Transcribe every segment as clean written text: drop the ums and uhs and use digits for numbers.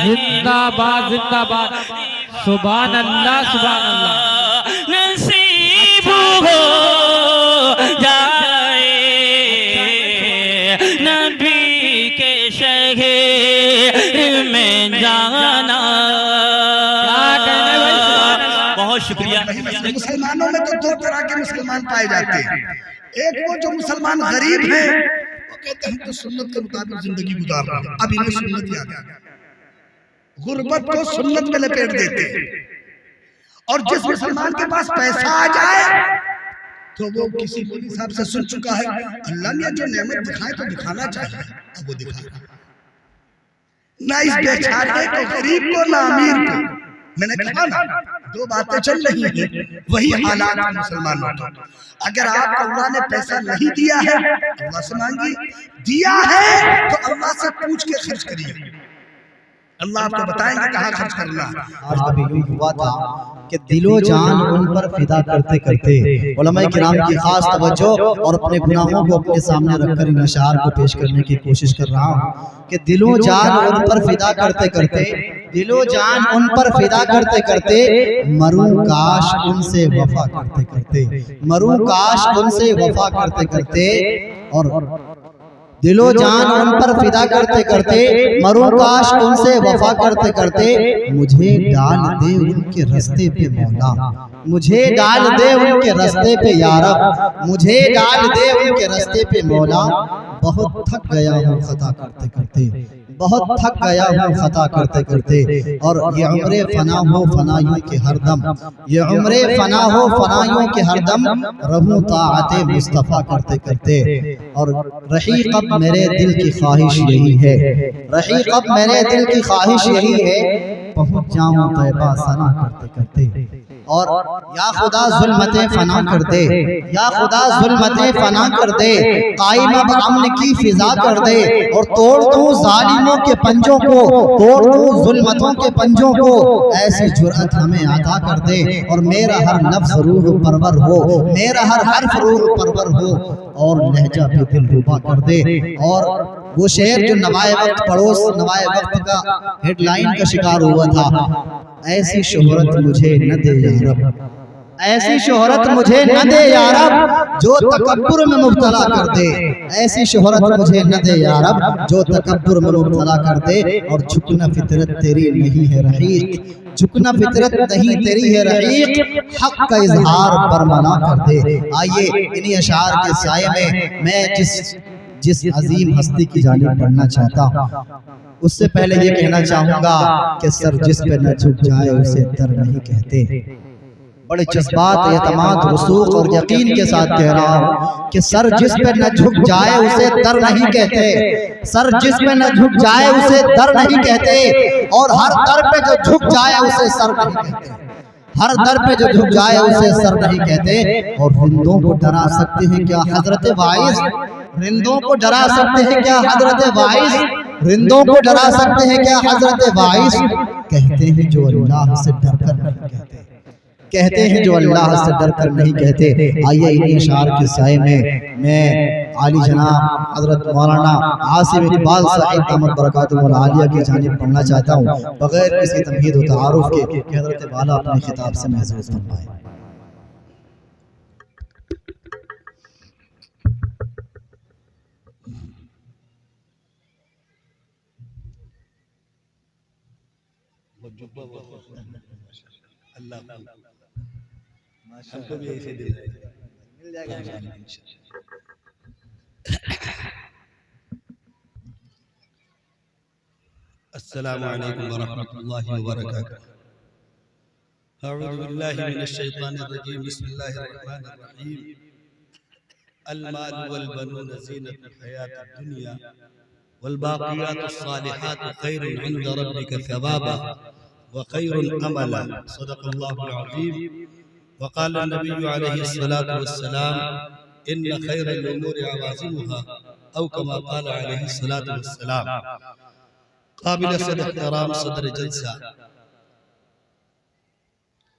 زندہ باد زندہ باد سبحان اللہ سبحان اللہ نصیب ہو جائے نبی کے شہر میں جانا بہت شکریہ مسلمانوں میں تو دو طرح کے مسلمان پائے جاتے ہیں ایک وہ جو مسلمان غریب ہیں وہ کہتے ہیں ہم تو سنت کے مطابق زندگی گزار رہے ہیں اب انہیں سنت یاد ہے غربت کو سنت میں لپیٹ دیتے ہیں اور جس مسلمان کے پاس پیسہ آ جائے تو وہ کسی مولوی صاحب سے سن چکا ہے اللہ نے جو نعمت دکھائے تو دکھانا چاہیے اب وہ دکھا نہ اس بیچارے کو غریب کو نہ امیر کو میں نے کہا نا دو باتیں چل رہی ہیں وہی حالات مسلمانوں کو اگر آپ کو اللہ نے پیسہ نہیں دیا ہے اللہ سے مانگی دیا ہے تو اللہ سے پوچھ کے خرچ کریے اللہ آپ کو بتائیں گے کہاں خرچ کرنا آج کبھی یوں ہوا تھا کہ دل و جان ان پر فدا کرتے کرتے علماء کرام کی خاص توجہ اور اپنے گناہوں کو اپنے سامنے رکھ کر ان اشعار کو پیش کرنے کی کوشش کر رہا ہوں کہ دل و جان ان پر فدا کرتے کرتے دل و جان ان پر فدا کرتے کرتے مروں کاش ان سے وفا کرتے کرتے مروں کاش ان سے وفا کرتے کرتے اور دل و جان ان پر فدا کرتے کرتے مروں کاش ان سے وفا کرتے کرتے مجھے ڈال دے ان کے رستے پہ مولا مجھے ڈال دے ان کے رستے پہ یا رب مجھے ڈال دے ان کے رستے پہ مولا بہت تھک گیا ہوں خطا کرتے کرتے بہت تھک گیا ہوں خطا کرتے کرتے اور یہ عمر فنا ہو فنائیوں کے ہر دم یہ عمر فنا ہو فنائیوں کے ہر دم رہوں طاعت مصطفیٰ کرتے کرتے اور رحیق اب میرے دل کی خواہش یہی ہے رحیق اب میرے دل کی خواہش یہی ہے پہنچ جاؤں طیبہ ثنا کرتے کرتے اور یا خدا ظلمتیں فنا کر دے یا خدا ظلمتیں فنا کر دے قائم اب امن کی فضا کر دے اور توڑ دوں ظالموں کے پنجوں کو توڑ دوں ظلمتوں کے پنجوں کو ایسی جرأت ہمیں عطا کر دے اور میرا ہر لفظ روح پرور ہو میرا ہر حرف روح پرور ہو اور لہجہ پہ دل ربا کر دے اور وہ شعر جو نوائے وقت پڑوس نوائے وقت کا ہیڈ لائن کا شکار ہوا تھا ایسی شہرت مجھے نہ دے یا رب ایسی شہرت مجھے نہ دے یا رب جو تکبر میں مبتلا کر دے ایسی شہرت مجھے نہ دے یا رب جو تکبر میں مبتلا کر دے اور جھکنا فطرت تیری نہیں ہے رحیق جھکنا فطرت نہیں تیری ہے رحیق حق کا اظہار برملا کر دے آئیے انہی اشعار کے سائے میں جس عظیم ہستی کی جانب بڑھنا چاہتا ہوں اس سے پہلے یہ کہنا چاہوں گا کہ سر جس پہ نہ جھک جائے اسے در نہیں کہتے بڑے جذبات اعتماد رسوخ اور یقین کے ساتھ کہہ رہا ہوں کہ سر جس پہ نہ جھک جائے اسے در نہیں کہتے سر جس پہ نہ جھک جائے اسے در نہیں کہتے اور ہر در پہ جو جھک جائے اسے سر نہیں کہتے ہر در پہ جو جھک جائے اسے سر نہیں کہتے اور رندوں کو ڈرا سکتے ہیں کیا حضرت واعظ رندوں کو ڈرا سکتے ہیں کیا حضرت واعظ رندوں کو ڈرا سکتے ہیں کیا حضرت واعظ کہتے ہیں جو اللہ سے ڈر کر نہیں کہتے کہتے ہیں جو اللہ سے ڈر کر نہیں کہتے آئیے انہی اشعار کے سائے میں عالی جناب حضرت مولانا عاصم اقبال صاحب دامت برکاتہ العالیہ کی جانب پڑھنا چاہتا ہوں بغیر کسی تمہید و تعارف کے کہ حضرت والا اپنے خطاب سے محظوظ فرمائے السلام علیکم ورحمۃ اللہ وبرکاتہ اعوذ باللہ من الشیطان الرجیم بسم اللہ الرحمن الرحیم المال والبنون زینۃ الحیاۃ الدنیا والباقیات الصالحات خیر عند ربک ثوابا وخیر املا صدق اللہ العظیم وقال النبی علیہ الصلاۃ والسلام ان خیر الامور عوازمها او كما قال علیہ الصلاۃ والسلام قابل صدر احترام صدر جلسہ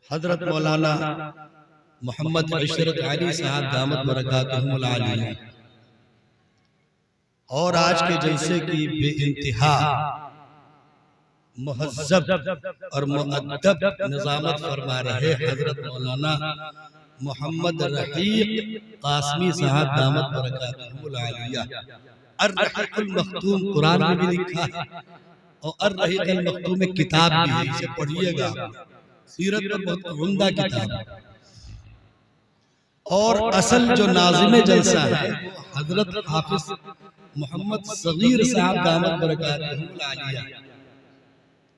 حضرت مولانا محمد عشرت علی صاحب دامت برکاتہم العالیہ اور آج کے جلسے کی بے انتہا مہذب اور مؤدب نظامت فرما رہے حضرت مولانا محمد رحیق قاسمی صاحب دامت برکاتہ العالیہ۔ الرحیق المختوم قرآن میں بھی لکھا ہے اور الرحیق المختوم میں کتاب بھی ہے، اسے پڑھیے گا، سیرت پر بہت عمدہ کتاب ہے۔ اور اصل جو ناظم جلسہ ہے وہ حضرت حافظ محمد صغیر صاحب دامت برکاتہ العالیہ۔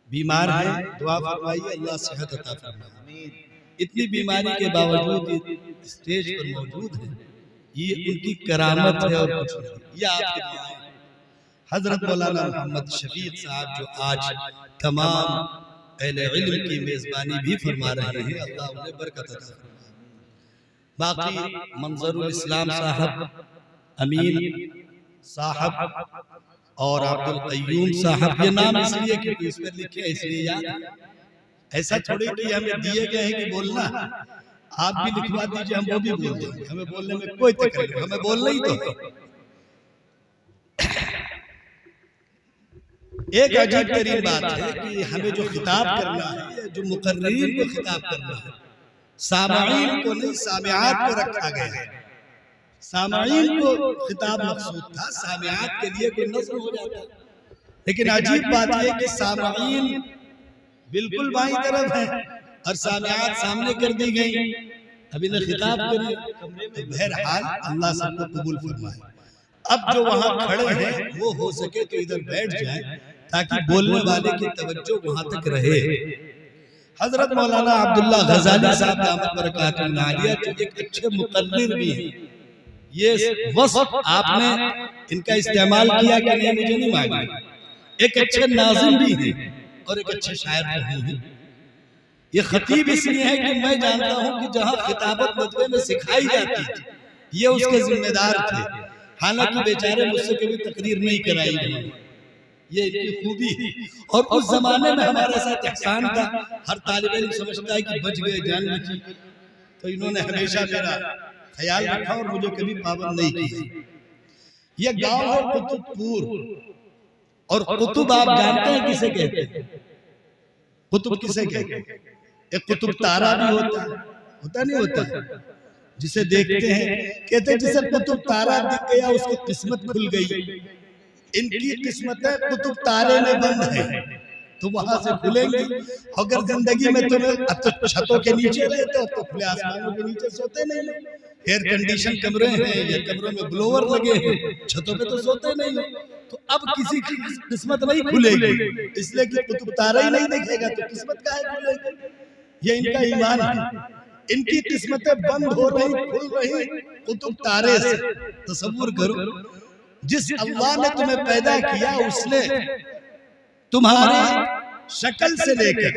بیمار ہیں، دعا فرمائیے اللہ صحت عطا فرمائے۔ اتنی بیماری کے باوجود اسٹیج پر موجود ہیں، یہ ان کی کرامت ہے اور کچھ نہیں۔ یہ آپ کے دعائیں ہیں۔ حضرت مولانا محمد شفیق صاحب جو آج تمام اہل علم کی میزبانی بھی فرما رہے ہیں، اللہ انہیں برکت عطا فرمائے۔ باقی منظر الاسلام صاحب، امین صاحب اور عبد القیوم صاحب، یہ نام اس لیے کہ اس پر لکھے اس لیے یاد، ایسا تھوڑے کہ ہمیں دیے گئے ہیں کہ بولنا، آپ بھی لکھوا دیجئے ہم وہ بھی بول دیں گے، ہمیں بولنے میں کوئی تکلیف، ہمیں بولنا ہی تو ہے۔ ایک عجیب ترین بات ہے کہ ہمیں جو خطاب کرنا ہے، جو مقررین کو خطاب کرنا ہے، سامعین کو نہیں سامعات کو رکھا گیا ہے۔ سامعین کو خطاب مقصود تھا، سامعات کے لیے کوئی نظم ہو جاتا ہے، لیکن عجیب بات یہ کہ سامعین بالکل بائیں طرف ہیں اور سامعات سامنے کر دی گئی، اب انہیں خطاب کریے۔ بہرحال اللہ سب کو قبول فرمائے۔ اب جو وہاں کھڑے ہیں وہ ہو سکے تو ادھر بیٹھ جائیں تاکہ بولنے والے کی توجہ وہاں تک رہے۔ حضرت مولانا عبداللہ غزالی صاحب دامت برکاتہ العالیہ جو ایک اچھے مقرر بھی ہیں، یہ وصف آپ نے ان کا استعمال کیا کہ نہیں مجھے نہیں معلوم، ایک اچھے ناظم بھی ہیں اور ایک اچھے شاعر بھی ہیں۔ یہ خطیب اس لیے ہے کہ میں جانتا ہوں کہ جہاں خطابت ندوے میں سکھائی جاتی تھی یہ اس کے ذمہ دار تھے، حالانکہ بیچارے مجھ سے کبھی تقریر نہیں کرائی گئی، یہ ان کی خوبی ہے۔ اور اس زمانے میں ہمارے ساتھ احسان تھا، ہر طالب علم سمجھتا ہے کہ بچ گئے جان بچی، تو انہوں نے ہمیشہ میرا خیال رکھا اور مجھے کبھی پابند نہیں کیا۔ یہ گاؤں ہے قطب پور، اور قطب آپ جانتے ہیں کسے کہتے ہیں؟ قطب کسے کہتے ہیں؟ ایک قطب تارہ بھی ہوتا نہیں ہوتا، جسے دیکھتے ہیں کہتے ہیں جسے قطب تارہ دکھ گیا اس کی قسمت کھل گئی۔ ان کی قسمتیں قطب تارے میں بند ہیں تو وہاں سے کھلیں گی۔ اگر زندگی میں تمہیں اب تو چھتوں کے نیچے رہتے ہو تو کھلے آسمانوں کے نیچے سوتے نہیں ہو، ایئر کنڈیشن کمرے ہیں یا کمروں میں بلوور لگے ہیں، چھتوں پہ تو سوتے نہیں ہو، تو اب کسی کی قسمت نہیں کھلے گی، اس لیے کہ قطب تارہ ہی نہیں دیکھے گا تو قسمت کہاں کھلے گی؟ یہ ان کا ایمان ہے۔ ان کی قسمتیں بند ہو رہی کھل رہی قطب تارے سے۔ تصور کرو جس اللہ نے تمہیں پیدا کیا اس نے تمہاری شکل سے لے کر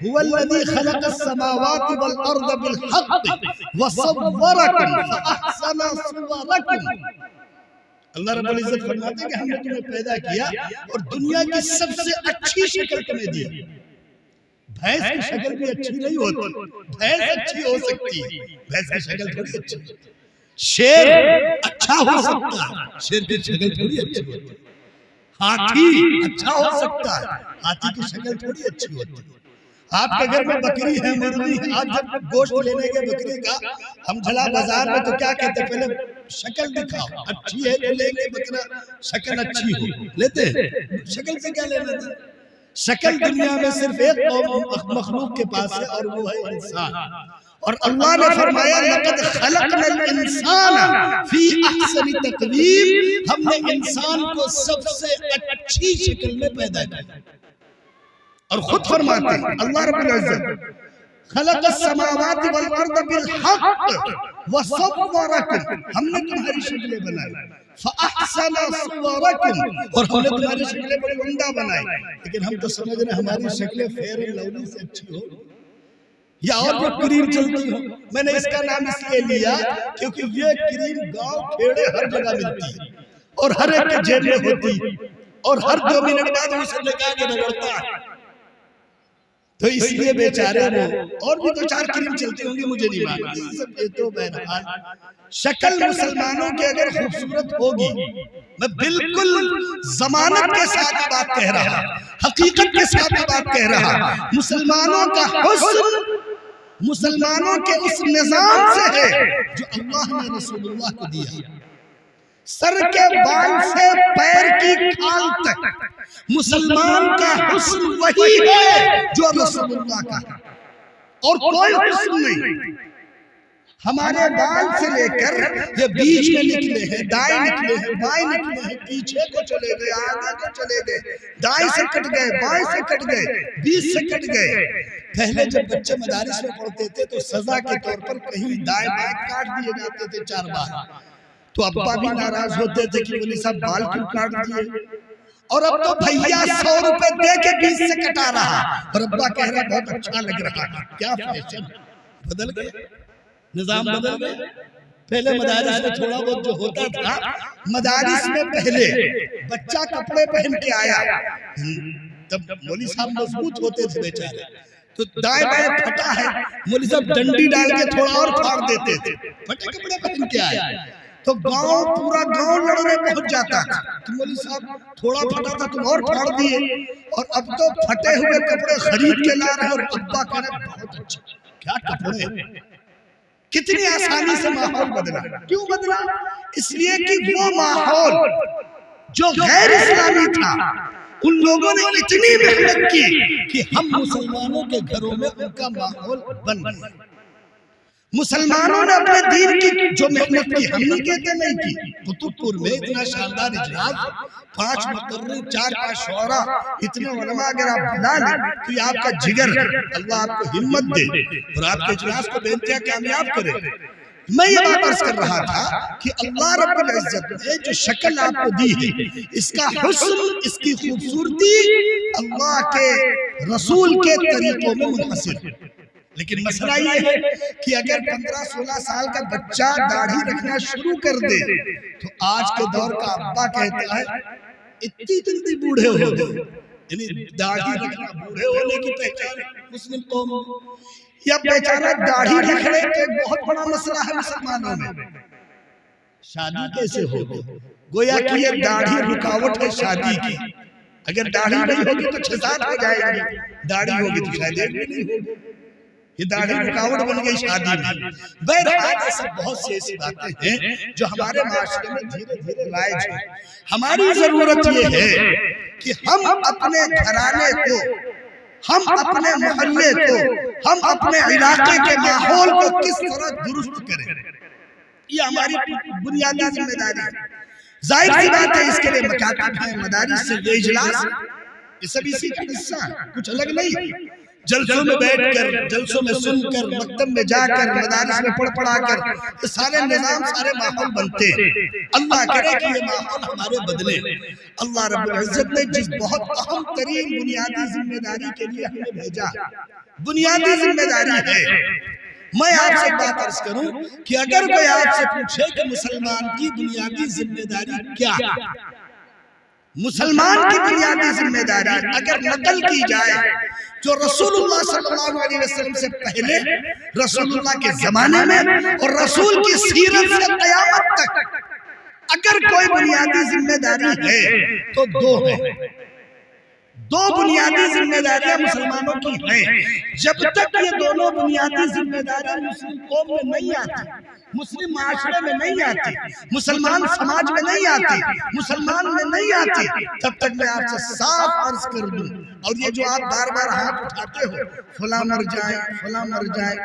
هو الذي خلق السماوات والارض بالحق وصوركم فاحسن صوركم۔ اللہ رب العزت فرماتے ہیں کہ ہم نے تمہیں پیدا کیا اور دنیا کی سب سے اچھی شکل تمہیں دی۔ بھینس کی شکل بھی اچھی نہیں ہوتی، بھینس اچھی ہو سکتی ہے، بھینس کی شکل تھوڑی اچھی ہوتی ہے۔ شیر اچھا ہو سکتا ہے، شیر کی شکل تھوڑی اچھی ہوتی ہے۔ ہاتھی اچھا ہو سکتا ہے، ہاتھی کی شکل تھوڑی اچھی ہوتی ہے۔ آپ کے گھر میں بکری ہے، مرغی ہے، آج جب گوشت لینے کے بکری کا ہم جھلا بازار میں تو کیا کہتے ہیں؟ پہلے شکل دکھاؤ، اچھی ہے تو لیں گے بکرا، شکل اچھی ہو لیتے ہیں، شکل سے کیا لینا تھا؟ شکل دنیا میں صرف ایک مخلوق کے پاس ہے اور وہ ہے انسان۔ اور اللہ نے فرمایا لَقَدْ خَلَقْنَا الْإِنسَانَ فِي أَحْسَنِ تَقْوِيمٍ، ہم نے انسان کو سب سے اچھی شکل میں پیدا کیا۔ اور خود فرماتے ہیں اللہ رب العزت خلق السماوات والارض بالحق وصوركم، ہم نے تمہاری شکلیں بنائی، فاحسن صوركم، اور ہم نے تمہاری شکلیں بڑی عمدہ بنائی۔ لیکن ہم تو سمجھ رہے ہیں ہماری شکلیں فیر لولی سے اچھی ہو یا اور جو کریم چلتی ہو۔ میں نے اس کا نام اس لیے لیا کیونکہ یہ کریم گاؤں کھیڑے ہر جگہ ملتی ہے اور ہر ایک کے جیب میں ہوتی ہے اور ہر 2 منٹ بعد اسے لگا کے رگڑتا ہے۔ تو اس لیے بیچارے وہ اور بھی دو چار کریم چلتے ہوں گے مجھے نہیں معلوم. یہ تو بہرحال شکل مسلمانوں کے اگر خوبصورت ہوگی، میں بالکل ضمانت کے ساتھ بات کہہ رہا، حقیقت کے ساتھ بات کہہ رہا، مسلمانوں کا حسن مسلمانوں کے اس نظام سے ہے جو اللہ نے رسول اللہ کو دیا. سر کے بال سے پیر کی کھال تک مسلمان کا حسن وہی ہے جو رسول اللہ کا ہے، اور کوئی حسن نہیں. ہمارے بال سے لے کر یہ بیچ میں نکلے ہیں، دائیں نکلے ہیں، بائیں نکلے ہیں، پیچھے کو چلے گئے، آگے کو چلے گئے، دائیں سے کٹ گئے، بائیں سے کٹ گئے، بیچ سے کٹ گئے. پہلے جب بچے مدارس میں پڑھتے تھے تو سزا کے طور پر کہیں دائیں بائیں کاٹ دیے جاتے تھے 4 بار، تو ابا بھی ناراض ہوتے تھے کہ مولوی صاحب بال کیوں کاٹ دیے. اور اب تو بھیا 100 روپے دے کے بیچ سے کٹا رہا، اور ابا کہہ رہا بہت اچھا لگ رہا. کیا فیشن بدل گئے، نظام بدل گئے. پہلے مدارس میں تھوڑا بہت جو ہوتا تھا، مدارس میں پہلے بچہ کپڑے پہن کے آیا تب مولوی صاحب مضبوط ہوتے تھے بیچارے، تو دائیں بائیں پھٹا ہے، مولوی صاحب ڈنڈی ڈال کے تھوڑا اور پھاڑ دیتے تھے. پھٹے کپڑے پہن کے آیا تو گاؤں پورا گاؤں لڑنے پہنچ جاتا تھا. تو مولوی صاحب تھوڑا پھٹا تھا تم اور پھاڑ دیے، اور اب تو پھٹے ہوئے کپڑے خرید کے لا رہے، اور ابا کہہ رہے بہت اچھا. کیا کپڑے، کتنی آسانی سے ماحول بدلا. کیوں بدلا؟ اس لیے کہ وہ ماحول جو غیر اسلامی تھا، ان لوگوں نے اتنی محنت کی کہ ہم مسلمانوں کے گھروں میں ان کا ماحول بن گیا. مسلمانوں نے اپنے دین کی جو محنت کی، ہم نہیں کہتے نہیں کی. قطب پور میں اتنا شاندار اجلاس، 5 مقرر، 4 شعرا، اتنے علماء اگر آپ بلا لیں تو یہ آپ کا جگر، اللہ آپ کو ہمت دے اور آپ کے اجلاس کو بے انتہا کامیاب کرے. میں یہ بات عرض کر رہا تھا کہ اللہ رب العزت نے جو شکل آپ کو دی ہے، اس کا حسن، اس کی خوبصورتی اللہ کے رسول کے طریقوں میں منحصر ہے. لیکن مسئلہ یہ ہے کہ اگر 15-16 سال کا بچہ داڑھی رکھنا شروع کر دے تو آج کے دور کا ابا کہتا ہے اتنی جلدی بوڑھے ہو گئے. یعنی داڑھی رکھنا بوڑھے ہونے کی پہچان مسلم قوم. یا بیچارہ داڑھی رکھ رہے تو ایک بہت بڑا مسئلہ ہے مسلمانوں میں، شادی کیسے ہوگی؟ گویا کہ یہ داڑھی رکاوٹ ہے شادی کی. اگر داڑھی نہیں ہوگی تو 6-7 ہو جائے گی، داڑھی ہوگی تو شاید ایک بھی نہیں ہوگی. یہ داڑھی رکاوٹ بن گئی شادی میں. بہرحال ایسے بہت سی ایسی باتیں ہیں جو ہمارے معاشرے میں دھیرے دھیرے رائج ہیں. ہماری ضرورت یہ ہے کہ ہم اپنے گھرانے کو، ہم اپنے محلے کو، ہم اپنے علاقے کے ماحول کو کس طرح درست کریں. یہ ہماری بنیادی ذمہ داری ہے. ظاہر سی بات ہے اس کے لیے مکاتب ہیں، مدارس سے یہ اجلاس، یہ سب اسی کا حصہ ہے، کچھ الگ نہیں. جلسوں میں بیٹھ کر، جلسوں میں سن کر، مکتب میں جا کر، مدارس میں پڑھ پڑھا کر یہ سارے نظام، سارے ماحول بنتے ہیں. اللہ کرے کہ یہ ماحول ہمارے بدلے. اللہ رب العزت نے جس بہت اہم ترین بنیادی ذمہ داری کے لیے ہمیں بھیجا، بنیادی ذمہ داری ہے. میں آپ سے بات عرض کروں کہ اگر کوئی آپ سے پوچھے کہ مسلمان کی بنیادی ذمہ داری کیا، مسلمان کی بنیادی ذمہ داری اگر نقل کی جائے جو رسول اللہ صلی اللہ علیہ وسلم سے پہلے، رسول اللہ کے زمانے میں اور رسول کی سیرت سے قیامت تک اگر کوئی بنیادی ذمہ داری ہے تو 2 ہیں. 2 بنیادی ذمہ داریاں مسلمانوں کی ہیں. جب تک یہ دونوں بنیادی ذمہ داریاں مسلم قوم میں نہیں آتی، مسلم معاشرے میں نہیں آتی، مسلمان سماج میں نہیں آتی، مسلمان میں نہیں آتی، تب تک میں آپ سے صاف عرض کر دوں. اور یہ جو آپ بار بار ہاتھ اٹھاتے ہو فلاں مر جائیں، فلاں مر جائیں،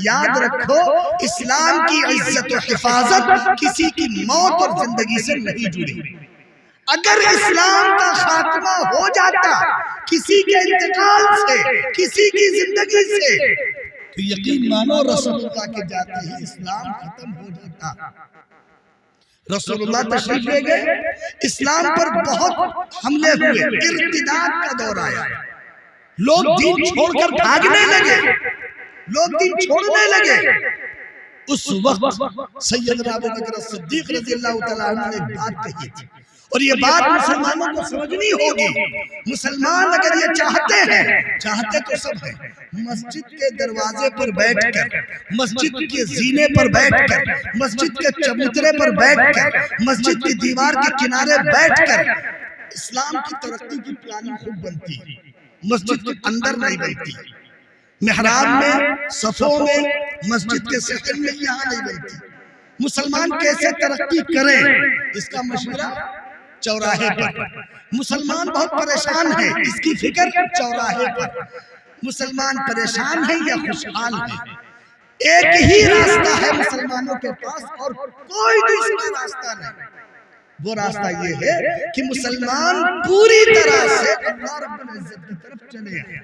یاد رکھو اسلام کی عزت و حفاظت کسی کی موت اور زندگی سے نہیں جڑی. اگر اسلام کا خاتمہ ہو جاتا کسی کے انتقال سے، کسی کی زندگی سے، تو یقین مانو رسول اللہ کے جاتے ہی اسلام ختم ہو جاتا. رسول اللہ تشریف لے گئے، اسلام پر بہت حملے ہوئے، ارتداد کا دور آیا، لوگ دین چھوڑ کر بھاگنے لگے، لوگ دین چھوڑنے لگے. اس وقت سیدنا ابو بکر صدیق رضی اللہ تعالیٰ عنہ نے ایک بات کہی تھی، اور یہ بات مسلمانوں کو سمجھنی ہوگی. مسلمان اگر یہ چاہتے تو سب ہیں، مسجد کے دروازے پر بیٹھ کر، مسجد کے زینے پر بیٹھ کر، مسجد کے چبوترے پر بیٹھ کر، مسجد کی دیوار کے کنارے بیٹھ کر اسلام کی ترقی کی پلاننگ خوب بنتی، مسجد کے اندر نہیں بنتی، محراب میں، صفوں میں، مسجد کے صحن میں یہاں نہیں بنتی. مسلمان کیسے ترقی کریں اس کا مشورہ چوراہے پر. مسلمان بہت پریشان ہے، اس کی فکر چوراہے پر. مسلمان پریشان ہے یا خوشحال ہے؟ ایک ہی راستہ ہے مسلمانوں کے پاس اور کوئی دوسرا راستہ نہیں. وہ راستہ یہ ہے کہ مسلمان پوری طرح سے اللہ رب العزت کی طرف چلے آئے.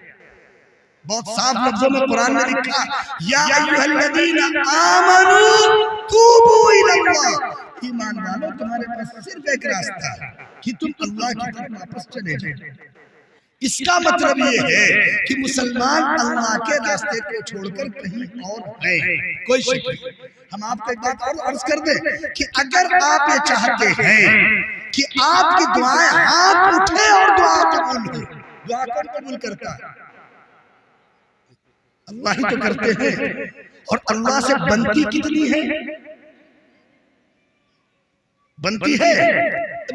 بہت صاف لفظوں میں قرآن میں لکھا، یا ایھا الذین آمنوا توبوا الی اللہ. ایمان والو، تمہارے پاس صرف ایک راستہ ہے کہ تم اللہ کی طرف واپس چلے جائیں. اس کا مطلب یہ ہے کہ مسلمان اللہ کے راستے کو چھوڑ کر کہیں اور ہیں. کوئی شک نہیں. ہم آپ کو ایک بات اور عرض کر دیں کہ اگر آپ یہ چاہتے ہیں کہ آپ کی دعائیں ہاتھ اٹھے اور دعا قبول ہو، دعا کون قبول کرتا ہے؟ اللہ ہی تو کرتے ہیں. اور اللہ سے بنتی کتنی ہے؟ بنتی ہے،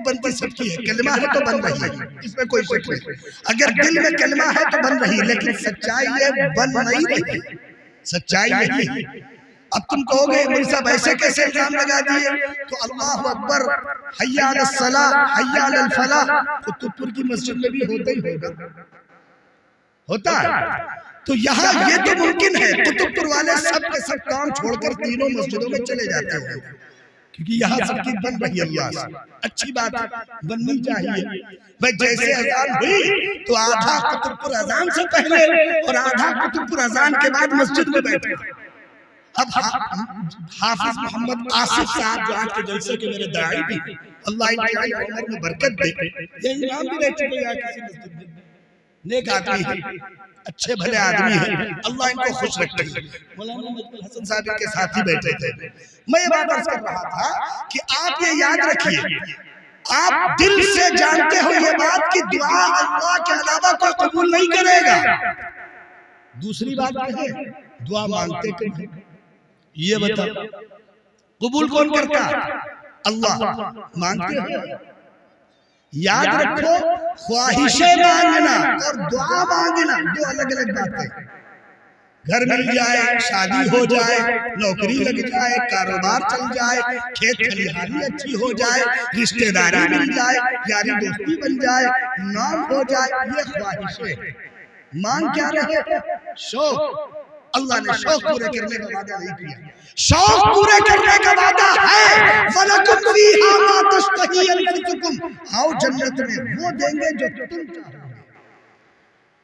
بنتی سب کی ہے. کلمہ ہے تو بن رہی ہے، اس میں کوئی شک نہیں. اگر دل میں کلمہ ہے تو بن رہی، لیکن سچائی ہے بن نہیں رہی. سچائی یہی ہے. اب تم کہو گے مولوی صاحب ایسے کیسے الزام لگا دیے؟ تو اللہ اکبر، حی علی الصلاۃ، حی علی الفلاح قطب پور کی مسجد میں بھی ہوتا ہی ہوتا ہے. تو یہاں یہ تو ممکن ہے قطب پور والے سب کے سب کام چھوڑ کر تینوں مسجدوں میں چلے جاتے ہیں، کیونکہ یہاں سب کی بن رہی ہے اللہ سے. اچھی بات ہے، بننی چاہیے. بھائی جیسے اذان ہوئی تو آدھا قطب پور اذان سے پہلے اور آدھا قطب پور اذان کے بعد مسجد میں بیٹھے. اب حافظ محمد آصف صاحب جو آج کے جلسے کے میرے داعی بھی، اللہ ان کی عمر میں برکت دے، یہ امام بھی رہ چکے ہیں کسی مسجد میں، نیک آدمی ہیں، اچھے بھلے آدمی ہیں، اللہ ان کو خوش رکھتے ہیں. مولانا مجمل حسن صاحب ان کے ساتھ ہی بیٹھے تھے. میں یہ بات عرض کر رہا تھا کہ آپ یہ یاد رکھیے، آپ دل سے جانتے ہو یہ بات کہ دعا اللہ کے علاوہ کوئی قبول نہیں کرے گا. دوسری بات یہ ہے دعا مانگتے کون؟ یہ بتا، قبول کون کرتا؟ اللہ. مانگتے ہو؟ یاد رکھو، خواہشیں مانگنا اور دعا مانگنا دو الگ الگ باتیں. گھر مل جائے، شادی ہو جائے، نوکری لگ جائے، کاروبار چل جائے، کھیت کھلیہانی اچھی ہو جائے، رشتہ داری مل جائے، یاری دوستی بن جائے، نام ہو جائے، یہ خواہشیں. مانگ کیا رہے؟ شوق. اللہ نے شوق پورے کرنے کا وعدہ نہیں کیا. شوق پورے کرنے کا وعدہ ہے. وَلَكُمْ فِيهَا مَا تَشْتَهِي أَنفُسُكُمْ. آؤ جنت میں وہ دیں گے جو تم چاہو گے.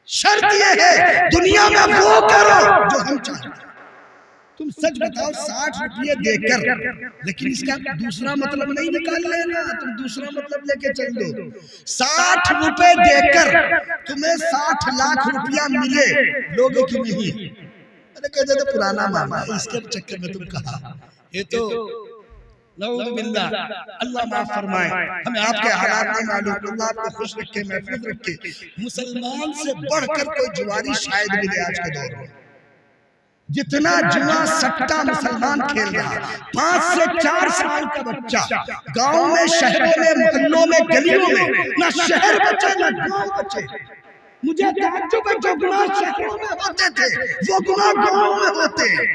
شرط یہ ہے دنیا میں وہ کرو جو ہم چاہتے ہیں. تم سچ بتاؤ 60 روپیے دے کر، لیکن اس کا دوسرا مطلب نہیں نکال لینا. تم دوسرا مطلب لے کے چل دو. 60 روپے دے کر تمہیں 60 لاکھ روپیہ ملے، لوگوں کی نہیں. ارے کہتے تو پرانا مانا ہے، اس کے چکر میں تم کہا. یہ تو نعوذ باللہ، اللہ معاف فرمائے. ہمیں آپ کے حالات نہیں معلوم. اللہ آپ کو خوش رکھے، محفوظ رکھے. مسلمان سے بڑھ کر کوئی جواری شاید ملے آج کے دور میں. جتنا جوا سٹا مسلمان کھیل رہا، 5 سے 4 سال کا بچہ گاؤں میں، شہروں میں، محلوں میں، گلیوں میں، نہ شہر بچے نہ گاؤں بچے. مجھے تعجب ہے جو گناہ شہروں میں ہوتے تھے وہ گناہ گاؤں میں ہوتے ہیں.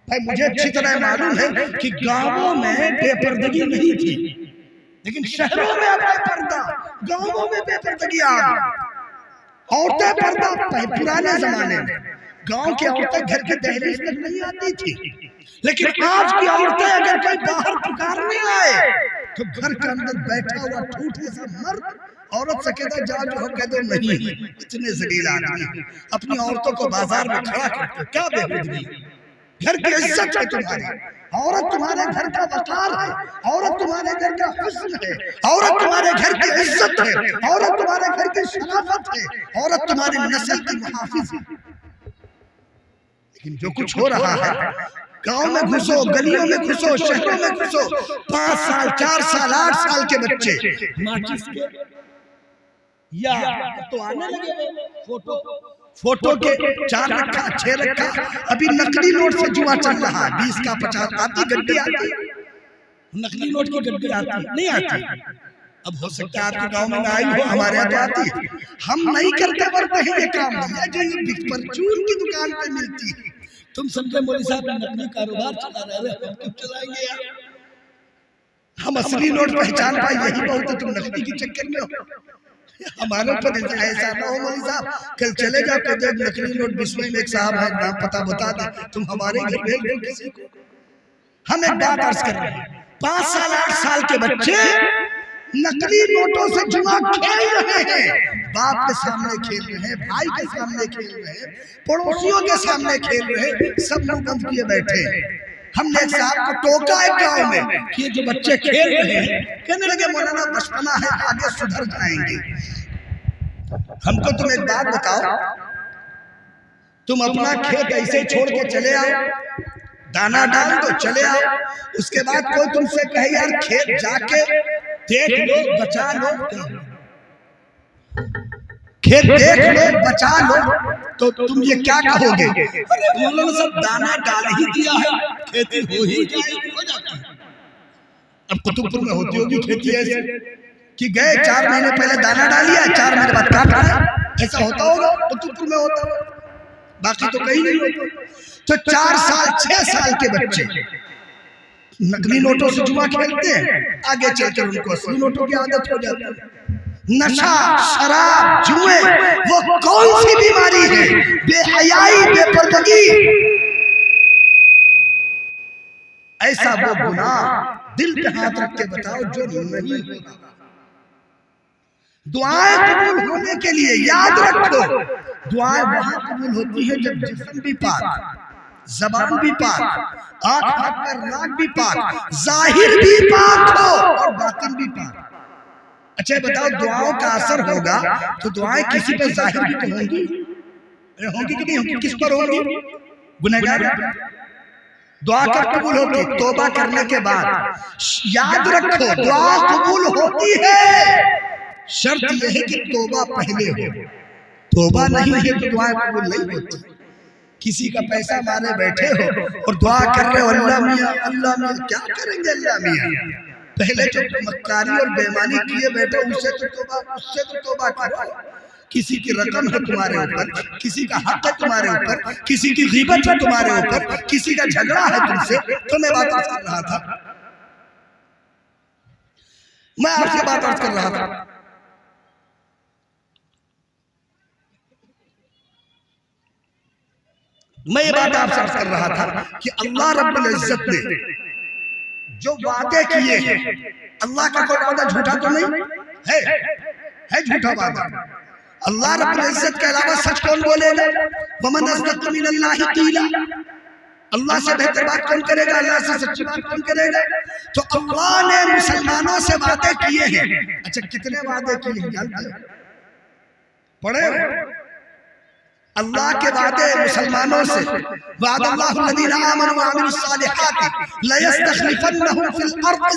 بھائی مجھے اچھی طرح معلوم ہے کہ گاؤں میں بے پردگی نہیں تھی، لیکن شہروں میں بے پردہ، گاؤں میں بے پردگی آ گئی. عورتیں پردہ پرانے زمانے میں گاؤں کی عورتیں گھر کے دہلیز تک نہیں آتی تھی، لیکن آج کی عورتیں اگر کوئی باہر پکارنے آئے تو گھر کے اندر بیٹھا ہوا ٹھوٹے سا مرد عورت سے کہتا جا جو ہو کہہ دو نہیں. اتنے ذلیل آدمی اپنی عورتوں کو بازار میں کھڑا کرتے. کیا بے پردگی؟ گھر کی عزت ہے تمہاری، عورت تمہارے گھر کا وقار ہے، عورت تمہارے گھر کا حسن ہے، عورت تمہارے گھر کی عزت ہے، عورت تمہارے گھر کی شرافت ہے، عورت تمہاری نسل کی محافظ ہے. لیکن جو کچھ ہو رہا ہے گاؤں میں گھسو، گلیوں میں گھسو، شہروں میں گھسو، 5 سال 4 سال 8 سال کے بچے ماچس کے یا تو آنے لگے فوٹو کے 4 رکھا 6 رکھا. ابھی نقلی نوٹ سے جوا چل رہا، 20 کا 50 آتی گڈی آتی، نقلی نوٹ کی گڈی آتی نہیں آتی. اب ہو سکتا ہے آپ کے گاؤں میں نہ آئی ہو، ہمارے یہاں تو آتی ہے. ہم نہیں کرتے پڑتے ہیں یہ کام، جو یہ پرچون کی دکان پہ ملتی ہے. تم سمجھے مولوی صاحب نقلی کاروبار چلا رہے ہیں، ہم کیوں چلائیں گے یار؟ ہم اصلی نوٹ پہچان پائے، یہی بہت ہے. تم نقلی کی چکر میں ہو. ہمارے اوپر ایسا نہ ہو مولوی صاحب، کل چلے جاؤ کہ دیکھ نقلی نوٹ بسمے میں ایک صاحب ہے، نام پتہ بتا دیں، تم ہمارے گھر بھیج دو کسی کو. ہم ایک بات عرض کر رہے ہیں، 5 سال 8 سال کے بچے نقلی نوٹوں سے جوا کھیل رہے ہیں. باپ کے سامنے کھیل رہے ہیں، بھائی کے سامنے کھیل رہے ہیں، پڑوسیوں کے سامنے کھیل رہے ہیں، سب منہ بند کیے بیٹھے ہیں. ہم نے ایک صاحب کو ٹوکا ایک گاؤں میں کہ یہ جو بچے کھیل رہے ہیں، کہنے لگے مولانا بچپنا ہے، آگے سدھر جائیں گے. ہم کو تم ایک بات بتاؤ، تم اپنا کھیت ایسے چھوڑ کے چلے آؤ، دانا ڈال دو چلے آؤ، اس کے بعد کوئی تم سے کہے یار کھیت جا کے دیکھ لو بچا لو، کھیت دیکھ لو بچا لو، تو تم یہ کیا کہو گے؟ مولانا صاحب دانا ڈال ہی دیا ہے، کھیتی ہو ہی جائے گی، ہو جاتی ہے. اب قطب پور میں ہوتی ہوگی کھیتی ایسے کہ گئے 4 مہینے پہلے دانا ڈالیا، 4 مہینے بعد کاٹ رہا ہے. ایسا ہوتا ہوگا قطب پور میں ہوتا ہوگا، باقی تو کہیں نہیں ہوتا. تو 4 سال 6 سال کے بچے نقلی نوٹوں سے جوا کھیلتے ہیں، آگے چل کر ان کو اصلی نوٹوں کی عادت ہو جاتی ہے. نشہ، شراب، جوئے، وہ کون سی بیماری ہے؟ بے حیائی، بے پردگی. ایسا وہ گناہ دل پہ ہاتھ رکھ کے بتاؤ جو نہیں ہوگا. دعائیں قبول ہونے کے لیے یاد رکھو، دعائیں وہاں قبول ہوتی ہیں جب جسم بھی پاک، زبان بھی پاک، آنکھ ہاتھ پر ناک بھی پاک، ظاہر بھی پاک ہو اور باطن بھی پاک. اچھا بتاؤ دعاؤں کا اثر ہوگا تو دعائیں کسی پہ ظاہر بھی تو ہوں گی، ہوں گی کہ نہیں ہوں گی؟ کس پر ہوں گی؟ گنہگار. دعا کب قبول ہوتی؟ توبہ کرنے کے بعد. یاد رکھو دعا قبول ہوتی ہے، شرط یہ ہے کہ توبہ پہلے ہو. توبہ نہیں ہے تو دعائیں قبول نہیں ہوتی. کسی کا پیسہ مارے بیٹھے ہو اور دعا کر رہے ہو اللہ میاں اللہ میاں، کیا کریں گے اللہ میاں؟ پہلے جو مکاری اور بےمانی کیے بیٹھے اس سے تو توبہ کرو. کسی کی رقم ہے تمہارے اوپر، کسی کا حق ہے تمہارے اوپر، کسی کی غیبت ہے تمہارے اوپر، کسی کا جھگڑا ہے تم سے. تو میں بات عرض کر رہا تھا، میں آپ سے بات عرض کر رہا تھا، میں یہ بات آپ سے عرض کر رہا تھا کہ اللہ رب العزت نے جو وعدے کیے ہیں، اللہ کا کوئی وعدہ جھوٹا تو نہیں ہے جھوٹا وعدہ. اللہ رب العزت کے علاوہ سچ کون بولے گا؟ وَمَنْ أَصْدَقُ مِنَ اللَّهِ قِيلًا. اللہ سے بہتر بات کون کرے گا؟ اللہ سے سچی بات کون کرے گا؟ تو اللہ نے مسلمانوں سے وعدے کیے ہیں. اچھا کتنے وعدے کیے ہیں جانتے ہیں؟ پڑھے اللہ کے وعدے مسلمانوں سے، وعد اللہ الذین آمنوا وعملوا الصالحات لیستخلفنہم فی الارض،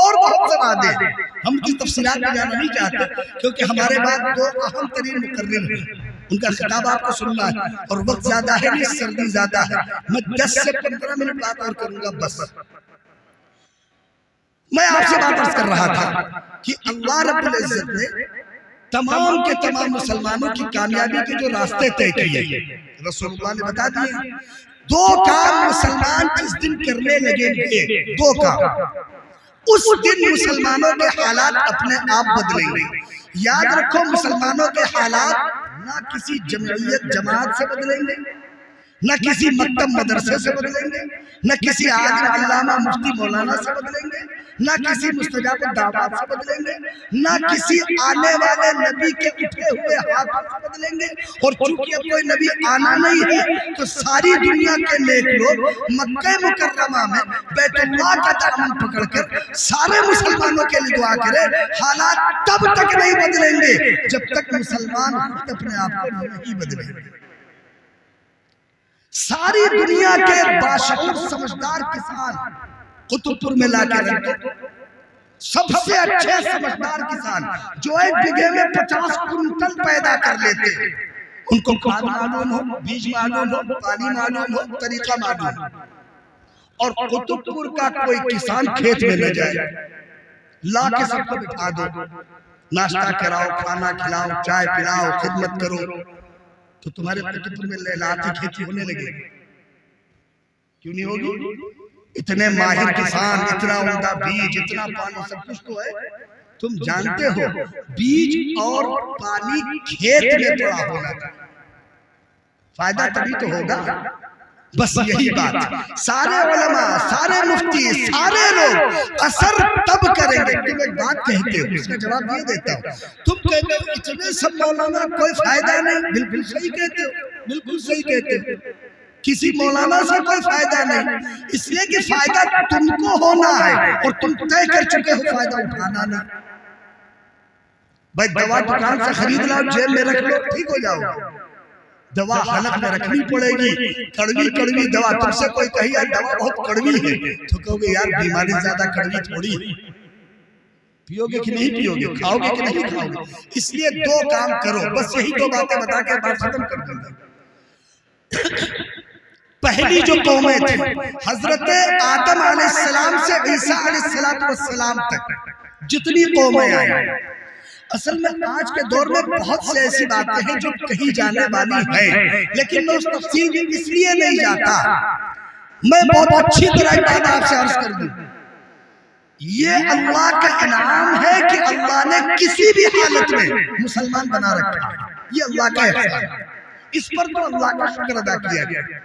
اور بہت سے وعدے. ہم کی تفصیلات میں جانا نہیں چاہتے کیونکہ ہمارے بعد 2 اہم ترین مقرر ہیں، ان کا خطاب آپ کو سننا ہے اور وقت زیادہ ہے نہیں، سردی زیادہ ہے. میں 10 سے 15 منٹ بات اور کروں گا بس. میں آپ سے بات عرض کر رہا تھا کہ اللہ رب العزت نے تمام کے تمام مسلمانوں کی کامیابی کے جو راستے طے کیے، رسول اللہ نے بتا دیے. 2 کام مسلمان جس دن کرنے لگیں گے، 2 کام، اس دن مسلمانوں کے حالات اپنے آپ بدلیں گے. یاد رکھو مسلمانوں کے حالات نہ کسی جمعیت جماعت سے بدلیں گے، نہ کسی مکتب مدرسے سے بدلیں گے، نہ کسی عالم علامہ مفتی مولانا سے بدلیں گے، نہ کسی مستجاب دعوات سے بدلیں گے، نہ کسی آنے والے نبی کے اٹھے ہوئے ہاتھوں سے بدلیں گے. اور چونکہ اب کوئی نبی آنا نہیں ہے تو ساری دنیا کے نیک لوگ مکہ مکرمہ میں بیت اللہ کا دامن پکڑ کر سارے مسلمانوں کے لیے دعا کرے. حالات تب تک نہیں بدلیں گے جب تک مسلمان خود اپنے آپ کو نہیں بدلیں گے. ساری دنیا کے باشعور سمجھدار کسان قطب پور میں لا کے رکھ دو، سب سے اچھے سمجھدار کسان جو ایک بیگھے میں 50 کنٹل پیدا کر لیتے، ان کو کھاد معلوم ہو، بیج معلوم ہو، پانی معلوم ہو، طریقہ معلوم ہو، اور قطب پور کا کوئی کسان کھیت میں نہ جائے، لا کے سب کو بٹھا دو، ناشتہ کراؤ، کھانا کھلاؤ، چائے پلاؤ، خدمت کرو، تو تمہارے قطب پور میں لہلاتی کھیتی ہونے لگے، کیوں نہیں ہوگی؟ اتنے ماہر کسان، اتنا عمدہ بیج، اتنا پانی، سب کچھ تو ہے۔ تم جانتے ہو بیج اور پانی کھیت میں پڑا ہونا تھا، فائدہ تبھی تو ہوگا۔ بس یہی بات سارے علماء، سارے مفتی، سارے لوگ اثر تب کریں گے۔ تم ایک بات کہتے ہو، اس کا جواب یہ دیتا ہوں، تم کہتے ہو اتنے سب مولانا کوئی فائدہ نہیں، بالکل صحیح کہتے ہو، بالکل صحیح کہتے ہو، کسی مولانا سے کوئی فائدہ نہیں، اس لیے کہ فائدہ تم کو ہونا ہے اور تم طے کر چکے ہو فائدہ اٹھانا نہیں۔ بھائی دوا دکان سے خرید لاؤ، جیب میں رکھ لو، ٹھیک ہو جاؤ، دوا حلق میں رکھنی پڑے گی، کڑوی کڑوی دوا، تم سے کوئی کہی یار دوا بہت کڑوی ہے، تو کہو گے یار بیماری زیادہ کڑوی تھوڑی ہے، پیو گے کہ نہیں پیو گے، کھاؤ گے کہ نہیں کھاؤ گے، اس لیے دو کام کرو، بس یہی دو باتیں بتا کے بات ختم کر دوں گا۔ پہلی جو قومیں تھیں حضرت آدم علیہ السلام سے عیسیٰ علیہ السلام تک جتنی قومیں آئیں، اصل میں آج کے دور میں بہت سے ایسی باتیں ہیں جو کہی جانے والی ہیں، لیکن میں اس تفصیل میں اس لیے نہیں جاتا، میں بہت اچھی طرح بات آپ سے عرض کر دوں، یہ اللہ کا انعام ہے کہ اللہ نے کسی بھی حالت میں مسلمان بنا رکھا، یہ اللہ کا احسان ہے، اس پر تو اللہ کا شکر ادا کیا گیا۔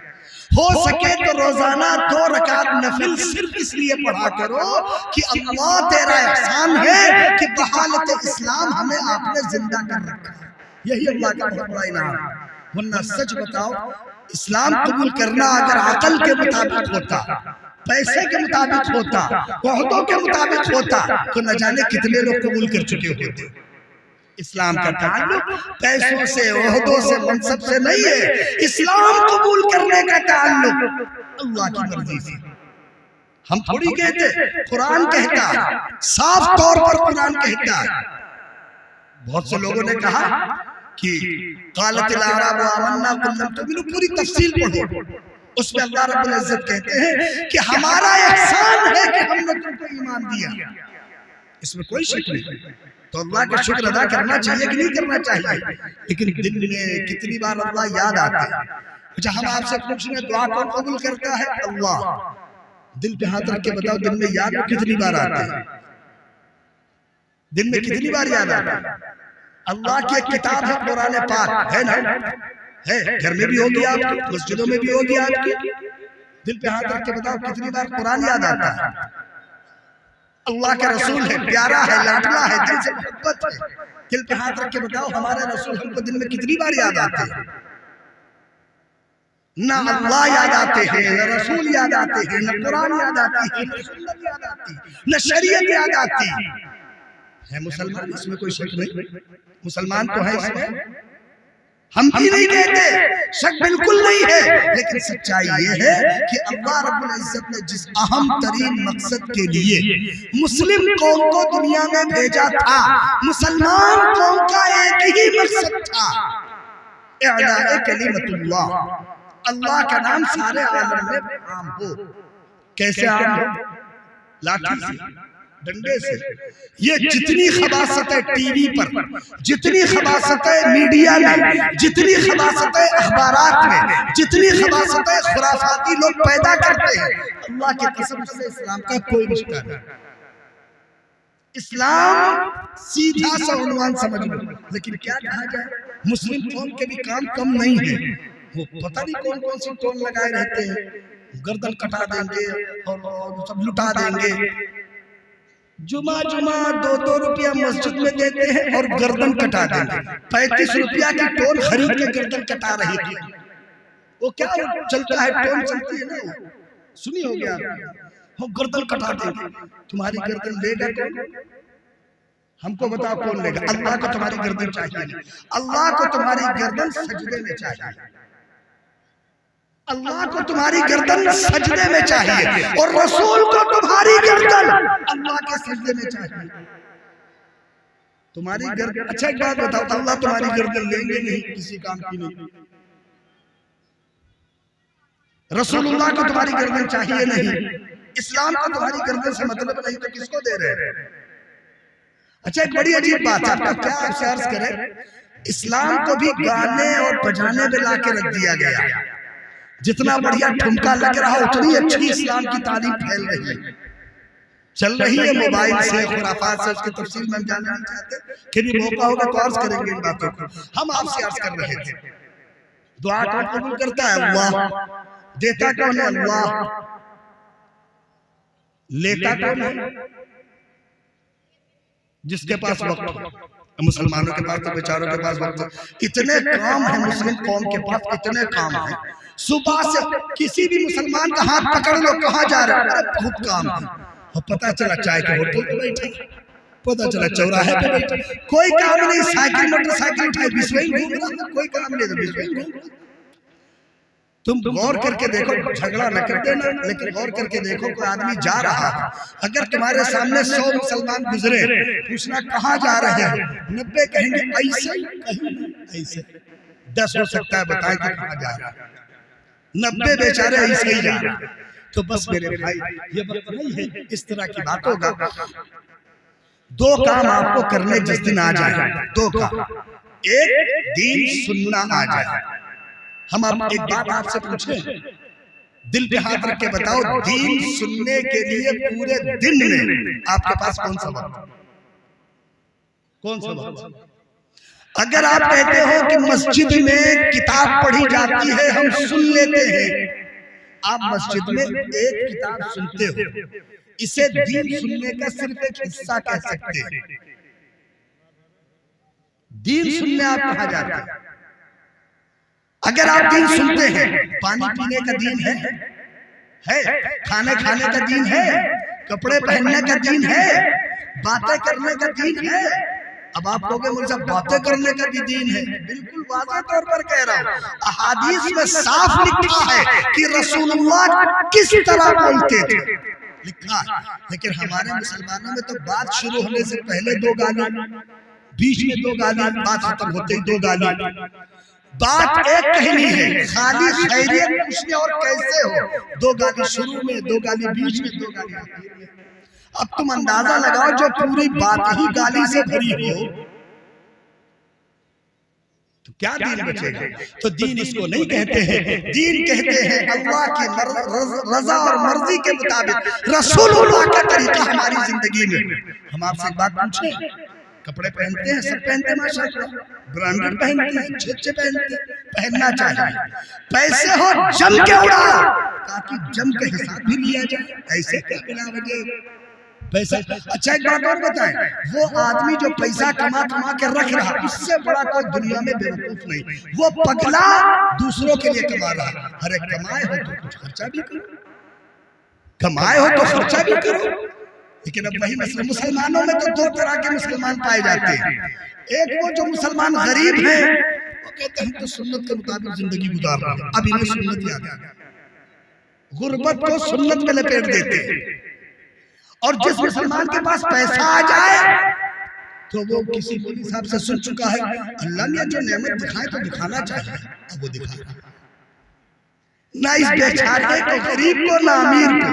ہو سکے تو روزانہ 2 رکعت نفل صرف اس لیے پڑھا کرو کہ اللہ تیرا احسان ہے کہ بحالت اسلام ہمیں آپ نے زندہ کر رکھا ہے، یہی اللہ کا بہت بڑا انعام ہے۔ ورنہ سچ بتاؤ، اسلام قبول کرنا اگر عقل کے مطابق ہوتا، پیسے کے مطابق ہوتا، عہدوں کے مطابق ہوتا، تو نہ جانے کتنے لوگ قبول کر چکے ہوتے۔ اسلام کا تعلق پیسوں سے، عہدوں سے، منصب سے نہیں ہے، اسلام قبول کرنے کا تعلق اللہ کی مرضی سے۔ ہم تھوڑی کہتے، قرآن کہتا، صاف طور پر قرآن کہتا ہے۔ بہت سے لوگوں نے کہا کہ قالت الاعراب آمنا قل لم تؤمنوا، پوری تفصیل پڑھو، اس میں اللہ رب العزت کہتے ہیں کہ ہمارا احسان ہے کہ ہم نے تم کو ایمان دیا، اس میں کوئی شک نہیں، تو اللہ کا شکر ادا کرنا چاہیے کہ نہیں کرنا چاہیے، لیکن دن میں کتنی بار اللہ یاد آتا ہے۔ اچھا ہم آپ سے پوچھیں دعا کون قبول کرتا ہے؟ اللہ۔ دل پہ ہاتھ رکھ کے بتاؤ دن میں یاد کتنی بار آتا ہے؟ دن میں کتنی بار یاد آتا ہے؟ اللہ کی ایک کتاب ہے قرآن پاک، ہے نا؟ ہے، گھر میں بھی ہوگی آپ کی، مسجدوں میں بھی ہوگی آپ کی، دل پہ ہاتھ رکھ کے بتاؤ کتنی بار قرآن یاد آتا ہے؟ اللہ کا رسول ہے، پیارا ہے، لاڈلا ہے، دل سے محبت ہے، دل پہ ہاتھ رکھ کے بتاؤ ہمارے رسول ہم کو دن میں کتنی بار یاد آتے ہیں؟ نہ اللہ یاد آتے ہیں، نہ رسول یاد آتے ہیں، نہ قرآن یاد آتی ہے، نہ سنت یاد آتی، نہ شریعت یاد آتی ہے۔ مسلمان، اس میں کوئی شک نہیں، مسلمان تو ہے اس میں، ہم بھی نہیں کہتے، شک بالکل نہیں ہے، لیکن سچائی یہ ہے کہ اللہ رب العزت نے جس اہم ترین مقصد کے لیے مسلم قوم کو دنیا میں بھیجا تھا، مسلمان قوم کا ایک ہی مقصد تھا، اعلاء کلمت اللہ، اللہ کا نام سارے عالم میں عام ہو۔ کیسے عام ہو؟ لاٹھی سے، ڈنڈے سے۔ یہ جتنی خباثتیں ٹی وی پر، جتنی خباثتیں میڈیا میں، جتنی خباثتیں اخبارات میں، جتنی خباثتیں خرافاتی لوگ پیدا کرتے ہیں، اللہ کی قسم سے اسلام کا کوئی رشتہ نہیں۔ اسلام سیدھا سا عنوان سمجھ لو، لیکن کیا کہا جائے، مسلم قوم کے بھی کام کم نہیں ہے، وہ پتہ نہیں کون کون سی ٹول لگائے رہتے ہیں، گردن کٹا دیں گے اور سب لٹا دیں گے، جمعہ 2 روپیہ مسجد میں دیتے ہیں اور گردن کٹا دیں گے، 35 روپیہ کی ٹول خرید کے گردن کٹا رہی تھی، وہ کیا چلتا ہے، ٹول چلتی ہے نا، سنی ہو گیا، ہم گردن کٹا دیں گے، تمہاری گردن لے گا کون؟ ہم کو بتاؤ کون لے گا؟ اللہ کو تمہاری گردن چاہیے نہیں، اللہ کو تمہاری گردن سجدے میں چاہیے۔ اللہ کو تمہاری گردن سجدے میں چاہیے اور رسول کو تمہاری گردن اللہ کے سجدے میں چاہیے. تمہاری گردن, اچھا ایک بات بتاؤ, اللہ تمہاری گردن لیں گے نہیں, کسی کام کی نہیں. رسول اللہ کو تمہاری گردن چاہیے نہیں, اسلام کو تمہاری گردن سے مطلب نہیں, تو کس کو دے رہے ہیں؟ اچھا ایک بڑی عجیب بات ہے, آپ کا کیا آپ سے عرض کریں, اسلام کو بھی گانے اور بجانے میں لا کے رکھ دیا گیا. جتنا بڑھیا ٹھمکا لگ رہا اتنی اچھی اسلام کی تعلیم پھیل رہی ہے, چل رہی ہے موبائل سے, خرافات سے. اس کی تفصیل میں جاننا نہیں چاہتے, کہ بھی موقع ہوگا تو عرض کریں گے ان باتوں کو. ہم آپ سے عرض کر رہے تھے, دعا کون قبول کرتا ہے؟ اللہ. دیتا کون ہے؟ اللہ. لیتا کون ہے؟ جس کے پاس وقت. مسلمانوں کے پاس تو بیچاروں کے پاس وقت. اتنے کام ہیں مسلم قوم کے پاس, اتنے کام ہیں. صبح سے کسی بھی مسلمان کا ہاتھ پکڑ لو, کہاں جا رہے ہیں؟ بہت کام ہے. اور پتہ چلا چائے کے ہوٹل پہ بیٹھے, پتہ چلا چوراہے پہ بیٹھے, کوئی کام نہیں. سائیکل موٹر سائیکل اٹھائے بسوئی گھوم رہا, کوئی کام نہیں, تو بسوئی گھوم رہا. تم غور کر کے دیکھو, جھگڑا نہ کر دینا, لیکن غور کر کے دیکھو کوئی آدمی جا رہا ہے, اگر تمہارے سامنے 100 مسلمان گزرے, پوچھنا کہاں جا رہے ہیں, 90 کہیں گے ایسے, کہیں ایسے. 10 ہو سکتا ہے بتائیں کہ کہاں جا رہا ہے, 90 بیچارے ایسے ہی جا رہا ہے. تو بس میرے بھائی یہ وقت نہیں ہے اس طرح کی باتوں کا. 2 کام آپ کو کرنے جس دن آ جائے, 2 کام. ایک, دین سننا آ جائے. ہم ایک بات آپ سے پوچھیں, دل پہ ہاتھ رکھ کے بتاؤ, دین سننے کے لیے پورے دن میں آپ کے پاس کون سا وقت؟ کون سا وقت؟ اگر آپ کہتے ہو کہ مسجد میں کتاب پڑھی جاتی ہے ہم سن لیتے ہیں, آپ مسجد میں ایک کتاب سنتے ہو, اسے دین سننے کا صرف ایک حصہ کہہ سکتے ہیں. دین سننے آپ کہاں جاتے ہیں؟ اگر آپ دین سنتے ہیں, پانی پینے کا دین ہے, کھانے کھانے کا دین ہے, کپڑے پہننے کا دین ہے, باتیں کرنے کا دین ہے. اب آپ کہو گے مجھ سے باتیں کرنے کا بھی دین ہے, بالکل واضح طور پر کہہ رہا ہوں. احادیث میں صاف لکھا ہے کہ رسول اللہ کس طرح بولتے تھے, لکھا. لیکن ہمارے مسلمانوں میں تو بات شروع ہونے سے پہلے 2 گالی, بیچ میں 2 گالی, بات ختم ہوتے ہی 2 گالی. بات ایک کہنی ہے, خالی خیریت پوچھنے اور کیسے ہو, 2 گالی شروع میں, 2 گالی بیچ میں, 2 گالی آخر میں. اب تم اندازہ لگاؤ جو پوری بات ہی گالی سے بھری ہو تو کیا دین بچے گا؟ تو دین اس کو نہیں کہتے ہیں, دین کہتے ہیں اللہ کی رضا اور مرضی کے مطابق رسول اللہ کا طریقہ ہماری زندگی میں. ہم آپ سے ایک بات پوچھیں, کپڑے پہنتے ہیں, سب پہنتے ہیں ماشاءاللہ, برانڈڈ پہنتے ہیں, اچھے پہنتے ہیں, پہننا چاہیے. پیسے ہو جم کے اڑا تاکہ جم کے حساب بھی لیا جائے, ایسے کیا بلا وجہ پیسہ. اچھا ایک بات اور بتائیں, وہ آدمی جو پیسہ کما کے رکھ رہا, اس سے بڑا کوئی دنیا میں بیوقوف نہیں. وہ پگلا دوسروں کے لیے کما رہا. ارے کمائے ہو تو کچھ خرچہ بھی کرو, کمائے ہو تو خرچہ بھی کرو. لیکن اب وہی مسئلہ, مسلمانوں میں تو 2 طرح کے مسلمان پائے جاتے ہیں. ایک وہ جو مسلمان غریب ہیں, وہ کہتے ہیں ہم تو سنت کے مطابق زندگی گزار رہے ہیں, اب انہیں سنت یاد آ گئی, غربت کو سنت میں لپیٹ دیتے ہیں. اور جس مسلمان کے پاس پیسہ آ جائے تو وہ کسی مولوی صاحب سے سن چکا ہے, اللہ نے جو نعمت دکھائے تو دکھانا چاہیے, اب وہ دکھا رہا ہے. نہ اس بیچارے کو غریب کو نہ امیر کو.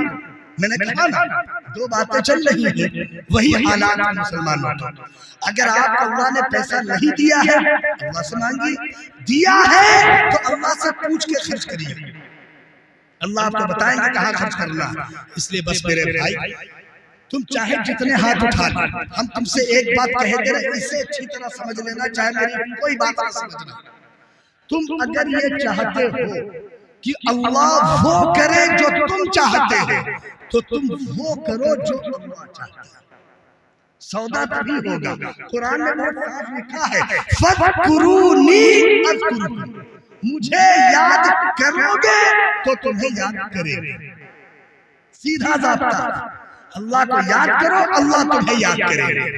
میں نے کہا نا 2 باتیں چل رہی ہیں, وہی حالات مسلمانوں کا. اگر آپ کو اللہ نے پیسہ نہیں دیا ہے اللہ سے مانگی, دیا ہے تو اللہ سے پوچھ کے خرچ کریے, اللہ آپ کو بتائیں گے کہاں خرچ کرنا. اس لیے بس میرے بھائی تم چاہے جتنے ہاتھ اٹھا لیں, ہم تم سے ایک بات کہتے رہے, اسے اچھی طرح سمجھ لینا, چاہے میری کوئی بات نہ سمجھنا. تم اگر یہ چاہتے ہو کہ اللہ وہ کرے جو تم چاہتے ہو تو تم وہ کرو جو اللہ چاہتا ہے, سودا تبھی ہوگا. قرآن میں بہت صاف لکھا ہے, فَذْكُرُونِي أَذْكُرُكُمْ, مجھے یاد کرو گے تو تمہیں یاد کرے. سیدھا ضابطہ, اللہ کو یاد کرو اللہ تمہیں یاد کرے.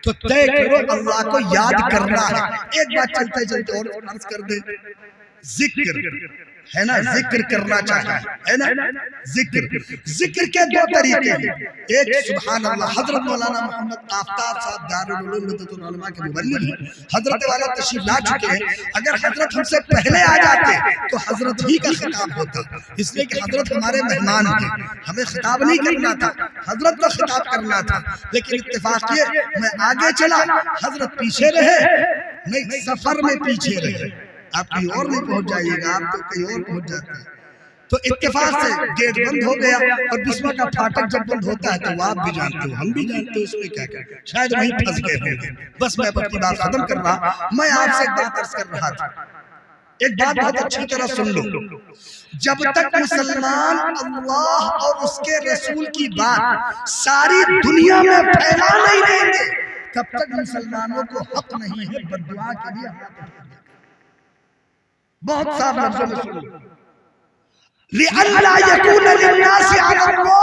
تو طے کرو اللہ کو یاد کرنا ہے. ایک بات چلتے چلتے اور عرض کر دیں, ذکر ہے نا، ذکر کرنا چاہیے ہے نا، ذکر کے دو طریقے ہیں. ایک سبحان اللہ، حضرت مولانا محمد آفتاب صاحب دارالعلوم مدت العلماء کے مبلغ ہیں، حضرت والا تشریف لا چکے ہیں. اگر حضرت ہم سے پہلے آ جاتے تو حضرت ہی کا خطاب ہوتا، اس لیے کہ حضرت ہمارے مہمان ہیں، ہمیں خطاب نہیں کرنا تھا، حضرت کو خطاب کرنا تھا. لیکن اتفاق یہ میں آگے چلا، حضرت پیچھے رہے، نہیں سفر میں پیچھے رہے. آپ کہیں اور نہیں پہنچ جائیے گا، آپ تو کہیں اور پہنچ جاتے ہیں. تو اتفاق سے گیٹ بند ہو گیا، اور بسما کا پھاٹک جب بند ہوتا ہے تو وہ آپ بھی جانتے ہو، ہم بھی جانتے ہو، اس میں کیا کیا شاید وہیں پھنس گئے ہوں گے. بس میں اپنی بات ختم کر رہا، میں آپ سے ایک بات عرض کر رہا تھا. ایک بات بہت اچھی طرح سن لو، جب تک مسلمان اللہ اور اس کے رسول کی بات ساری دنیا میں پھیلا نہیں دیں گے، تب تک مسلمانوں کو حق نہیں ہے بددعا کے لیے ہاتھ اٹھانے کا. بہت صاف لفظوں میں سنو، لِأَلَّا يَكُونَ لِلنَّاسِ عَلَى اللَّهِ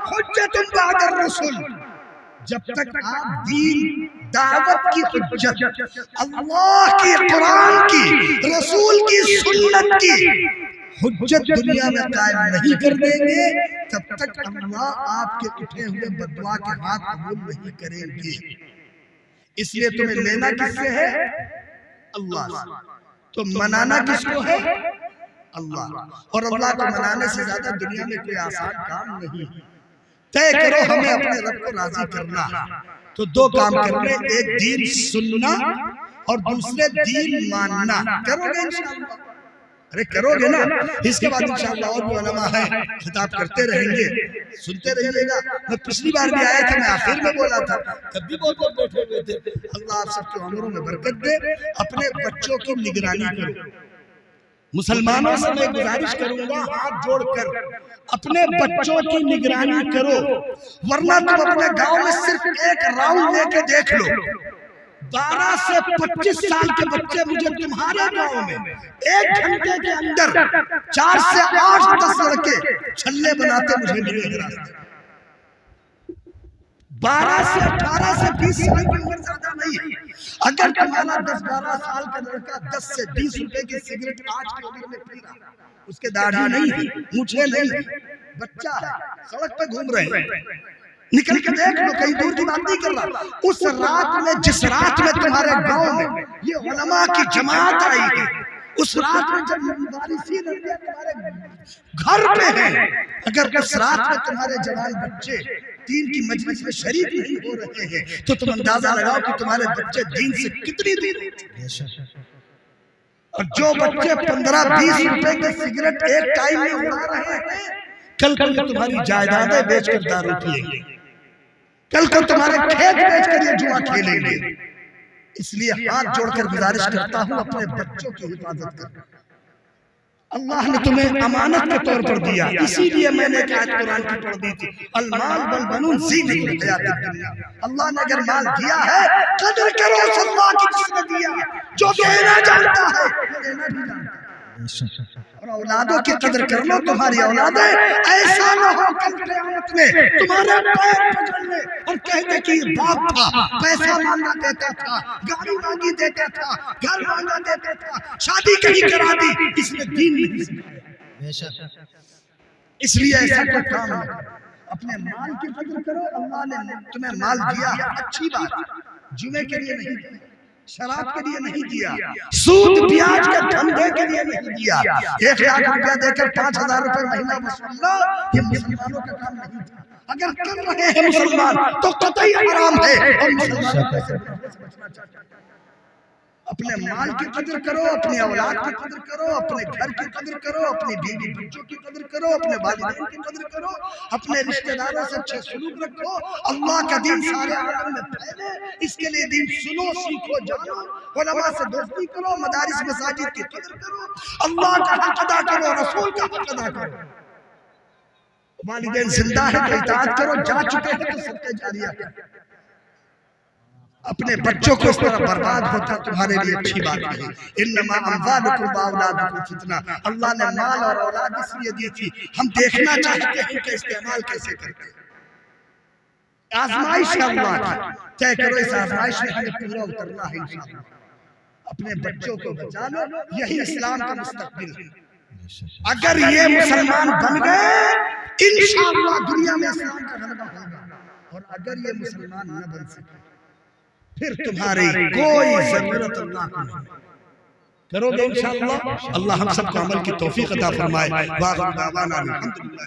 حُجَّةٌ بَعْدَ الرُّسُلِ. جب تک آپ دین دعوت کی حجت، اللہ کی، قرآن کی، رسول کی، سنت کی حجت دنیا میں قائم نہیں کر دیں گے، تب تک اللہ آپ کے اٹھے ہوئے بددعا کے ہاتھ قبول نہیں کریں گے. اس لیے تمہیں لینا کس سے ہے؟ اللہ سے. تو منانا کس کو ہے؟ اللہ. اور اللہ کو منانے سے زیادہ دنیا میں کوئی آسان کام نہیں. طے کرو ہمیں اپنے رب کو راضی کرنا، تو دو کام کرنے، ایک دین سننا اور دوسرے دین ماننا. کرو گے انشاءاللہ؟ ارے کرو گے نا. اس کے بعد انشاءاللہ اور بھی علماء ہیں، خطاب کرتے رہیں گے، سنتے رہیے گا. میں پچھلی بار بھی آیا تھا، میں آخر میں بولا تھا، تب بھی بہت لوگ بیٹھے ہوئے تھے. اللہ آپ سب کے عمروں میں برکت دے. اپنے بچوں کی نگرانی کرو. مسلمانوں سے میں گزارش کروں گا ہاتھ جوڑ کر، اپنے بچوں کی نگرانی کرو، ورنہ تم اپنے گاؤں میں صرف ایک راؤنڈ لے کے دیکھ لو. 12 سے 25 سال کے بچے مجھے تمہارے گاؤں میں 1 گھنٹے کے اندر 4 سے 8 10 لڑکے چھلے بناتے مجھے ملے ہیں. 12 سے 18 سے 20 سال کی عمر زیادہ نہیں. اگر تمہارا 10-12 سال کا لڑکا 10 سے 20 روپے کی سگریٹ آج کی عمر میں پی رہا، اس کے داڑھی نہیں، مجھے نہیں، بچہ ہے، سڑک پہ گھوم رہے ہیں، نکل کے دیکھ لو، کہیں دور کی بات نہیں کر رہا. اس رات میں، جس رات میں تمہارے گاؤں میں یہ علماء کی جماعت آئی ہے، اس رات میں جب مبارسین تمہارے گھر پہ ہیں، اگر اس رات میں تمہارے جوان بچے دین کی مجلس میں شریک نہیں ہو رہے ہیں، تو تم اندازہ لگاؤ کہ تمہارے بچے دین سے کتنی دور ہیں. اور جو بچے 15-20 روپے کی سگریٹ ایک ٹائم میں اڑا رہے ہیں، کل تمہاری جائیدادیں بیچ کر دارو پیئیں گے، کل تمہارے کھیت بیچ کر یہ جوا کھیلیں گے. اس لیے ہاتھ جوڑ کر گزارش کرتا ہوں اپنے بچوں کی حفاظت کر. اللہ نے تمہیں امانت کے طور پر دیا، اسی لیے میں نے ایک آیت قرآن کی پڑھ دی تھی، المال والبنون زینت الحیات الدنیا. اللہ نے اگر مال دیا ہے، قدر کرو اس اللہ کی جس نے دیا. جو دینا جانتا ہے وہ دینا بھی جانتا ہے. اور اولادوں کی قدر کر لو. تمہاری اولادیں ایسا نہ ہو کل قیامت میں تمہارے پیر پکڑ لے اور کہتے کہ یہ باپ تھا، پیسہ مانگا دیتا تھا، گاڑی مانگی دیتا تھا، گھر مانگا دیتا تھا، شادی کہیں کرا دی، اس نے دین نہیں سکھایا. اس لیے ایسا کوئی کام نہ کرو. اپنے مال کی قدر کرو. اللہ نے تمہیں مال دیا ہے، اچھی بات، جمعے کے لیے نہیں دیا، شراب کے لیے نہیں دیا، سود بیاج کے دھندے کے لیے نہیں دیا. 1 لاکھ روپیہ دے کر 5,000 روپے مہینہ وصول، یہ مسلمانوں کا کام نہیں تھا. اگر کر رہے ہیں مسلمان تو قطعی حرام ہے، اور مسلمانوں سے بچنا چاہتے ہیں. اپنے مال کی قدر کرو، اپنی اولاد کی قدر کرو، اپنے گھر کی قدر کرو، اپنی بیوی بچوں کی قدر کرو، اپنے والدین کی قدر کرو، اپنے رشتہ داروں سے اچھے سلوک رکھو. اللہ کا دین سارے عالم میں پھیلے، اس کے لیے دین سنو، سیکھو، جانو، علماء سے دوستی کرو، مدارس مساجد کی قدر کرو، اللہ کا حق ادا کرو، رسول کا حق ادا کرو. والدین زندہ ہیں تو اطاعت کرو، جا چکے ہیں تو صدقہ جاریہ کرو. اپنے بچوں کو اس طرح برباد ہوتا تمہارے لیے اچھی بات نہیں. انما اموالکم واولادکم فتنہ. اللہ نے مال اور اولاد اس لیے دی تھی، ہم دیکھنا چاہتے ہیں کہ استعمال کیسے کرتے ہیں. آزمائش ہے اللہ کی. طے کرو اس آزمائش میں ہمیں پورا اترنا ہے انشاءاللہ. اپنے بچوں کو بچا لو، یہی اسلام کا مستقبل ہے۔ اگر یہ مسلمان بن گئے انشاءاللہ دنیا میں اسلام کا غلبہ ہوگا، اور اگر یہ مسلمان نہ بن سکے پھر تمہاری کوئی ضرورت اللہ کو نہیں۔ کرو گے انشاءاللہ؟ اللہ ہم سب کو عمل کی توفیق عطا فرمائے۔ واخر دعوانا الحمدللہ۔